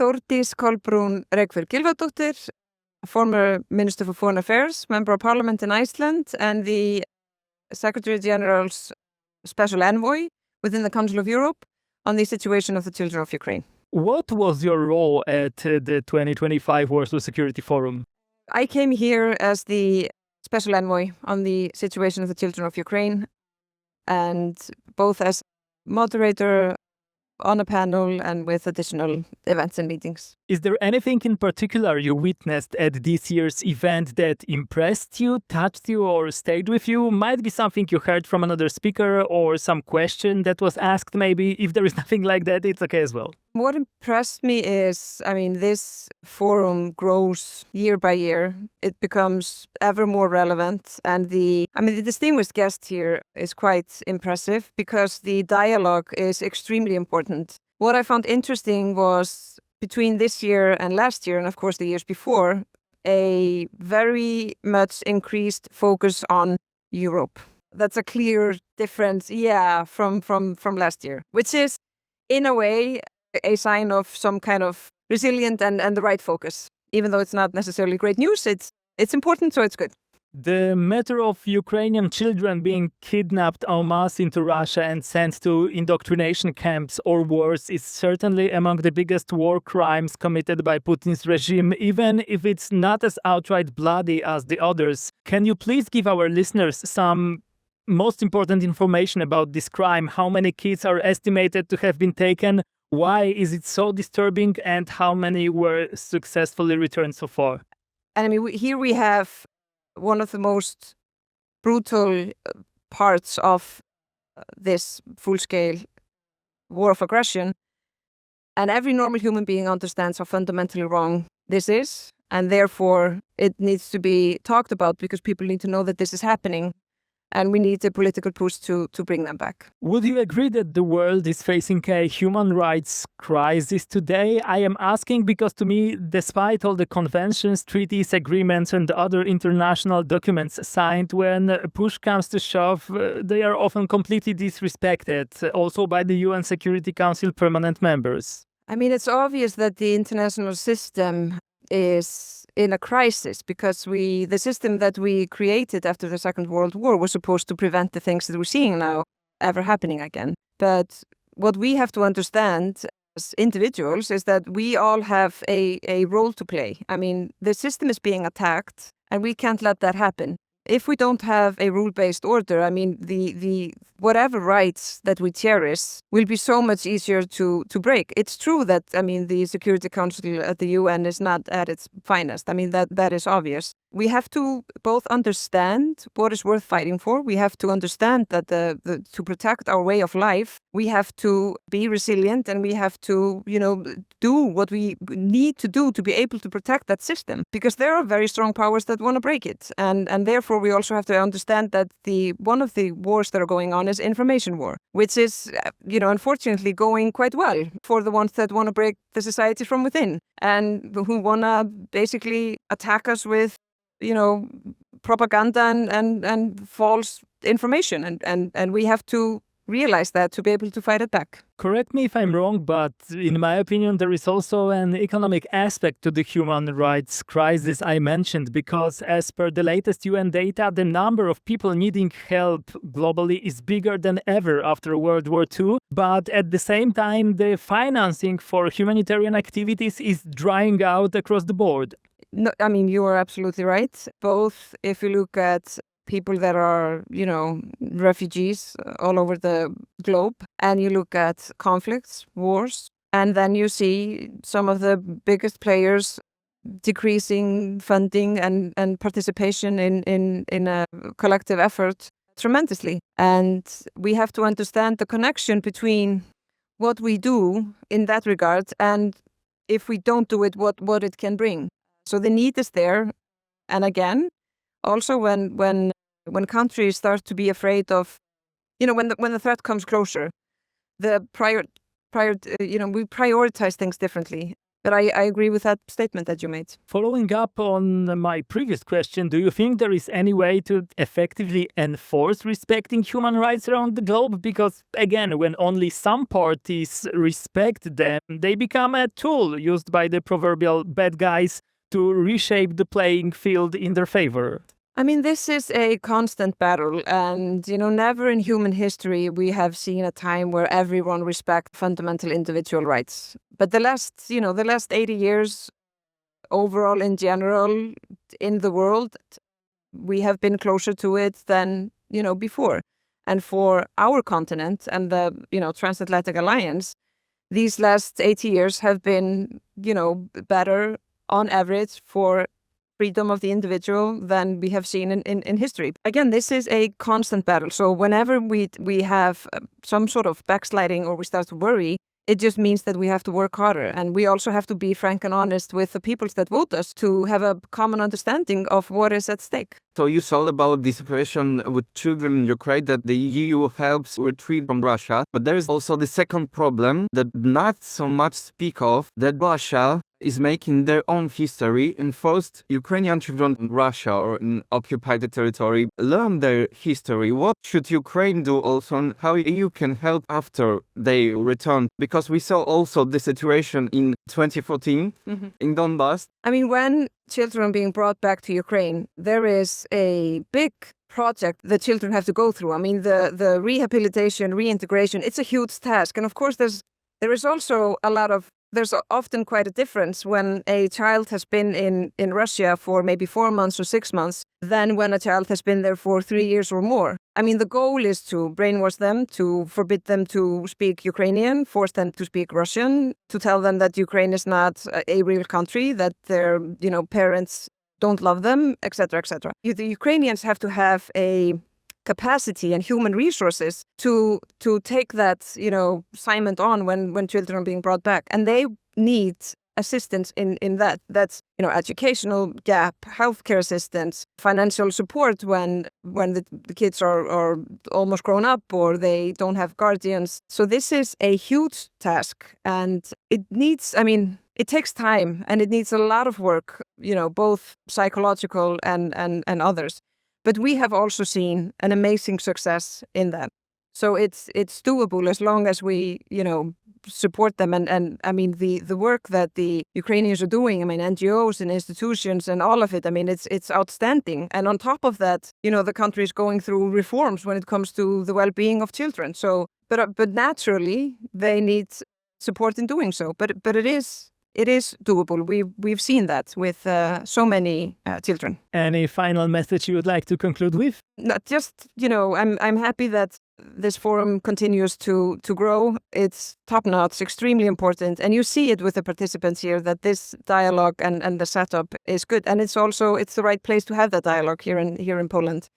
Thordis Kolbrun Gylfadóttir, former Minister for Foreign Affairs, Member of Parliament in Iceland, and the Secretary General's Special Envoy within the Council of Europe on the situation of the children of Ukraine. What was your role at the 2025 Warsaw Security Forum? I came here as the Special Envoy on the situation of the children of Ukraine, and both as moderator on a panel and with additional events and meetings. Is there anything in particular you witnessed at this year's event that impressed you, touched you, or stayed with you? Might be something you heard from another speaker or some question that was asked maybe. If there is nothing like that, it's okay as well. What impressed me is, this forum grows year by year. It becomes ever more relevant. And the distinguished guest here is quite impressive because the dialogue is extremely important. What I found interesting was between this year and last year, and of course the years before, a very much increased focus on Europe. That's a clear difference, from last year, which is, in a way, a sign of some kind of resilient and the right focus. Even though it's not necessarily great news, it's important, so it's good. The matter of Ukrainian children being kidnapped en masse into Russia and sent to indoctrination camps or worse is certainly among the biggest war crimes committed by Putin's regime, even if it's not as outright bloody as the others. Can you please give our listeners some most important information about this crime? How many kids are estimated to have been taken? Why is it so disturbing? And how many were successfully returned so far? And here we have one of the most brutal parts of this full-scale war of aggression. And every normal human being understands how fundamentally wrong this is. And therefore, it needs to be talked about because people need to know that this is happening. And we need a political push to bring them back. Would you agree that the world is facing a human rights crisis today? I am asking because to me, despite all the conventions, treaties, agreements, and other international documents signed, when push comes to shove, they are often completely disrespected, also by the UN Security Council permanent members. It's obvious that the international system is in a crisis because the system that we created after the Second World War was supposed to prevent the things that we're seeing now ever happening again. But what we have to understand as individuals is that we all have a role to play. The system is being attacked and we can't let that happen. If we don't have a rule-based order, the whatever rights that we cherish will be so much easier to break. It's true that, the Security Council at the UN is not at its finest. That is obvious. We have to both understand what is worth fighting for. We have to understand that to protect our way of life, we have to be resilient and we have to, do what we need to do to be able to protect that system. Because there are very strong powers that want to break it. And therefore, we also have to understand that one of the wars that are going on is information war, which is, unfortunately going quite well for the ones that want to break the society from within and who want to basically attack us with propaganda and false information. And we have to realize that to be able to fight it back. Correct me if I'm wrong, but in my opinion, there is also an economic aspect to the human rights crisis I mentioned, because as per the latest UN data, the number of people needing help globally is bigger than ever after World War II. But at the same time, the financing for humanitarian activities is drying out across the board. No, you are absolutely right. Both if you look at people that are, refugees all over the globe, and you look at conflicts, wars, and then you see some of the biggest players decreasing funding and participation in a collective effort tremendously. And we have to understand the connection between what we do in that regard and if we don't do it, what it can bring. So the need is there. And again, also when countries start to be afraid of, when the threat comes closer, we prioritize things differently. But I agree with that statement that you made. Following up on my previous question, do you think there is any way to effectively enforce respecting human rights around the globe? Because, again, when only some parties respect them, they become a tool used by the proverbial bad guys to reshape the playing field in their favor. I mean, this is a constant battle, and, never in human history we have seen a time where everyone respects fundamental individual rights. But the last 80 years, overall in general, in the world, we have been closer to it than, before. And for our continent and the, transatlantic alliance, these last 80 years have been, better on average for freedom of the individual than we have seen in history. Again, this is a constant battle. So whenever we have some sort of backsliding or we start to worry, it just means that we have to work harder. And we also have to be frank and honest with the peoples that vote us to have a common understanding of what is at stake. So you saw about the situation with children in Ukraine, that the EU helps retreat from Russia. But there is also the second problem that not so much speak of, that Russia is making their own history and forced Ukrainian children in Russia or in occupied territory learn their history. What should Ukraine do also, and how EU can help after they return? Because we saw also the situation in 2014 in Donbass. I mean, when children are being brought back to Ukraine, there is a big project the children have to go through. I mean, the rehabilitation, reintegration, it's a huge task. And of course, there is also there's often quite a difference when a child has been in Russia for maybe 4 months or 6 months than when a child has been there for 3 years or more. I mean, the goal is to brainwash them, to forbid them to speak Ukrainian, force them to speak Russian, to tell them that Ukraine is not a real country, that their, parents don't love them, etc., etc. The Ukrainians have to have a capacity and human resources to take that, assignment on when children are being brought back. And they need assistance in that. That's, educational gap, healthcare assistance, financial support when the kids are almost grown up or they don't have guardians. So this is a huge task, and it takes time and it needs a lot of work, both psychological and others. But we have also seen an amazing success in that. So it's doable as long as we, support them. And I mean, the work that the Ukrainians are doing, I mean, NGOs and institutions and all of it, I mean, it's outstanding. And on top of that, the country is going through reforms when it comes to the well-being of children. So, but naturally, they need support in doing so. But it is doable. We've seen that with so many children. Any final message you would like to conclude with? Not just, I'm happy that this forum continues to grow. It's top-notch, extremely important. And you see it with the participants here that this dialogue and the setup is good. And it's the right place to have that dialogue here in Poland.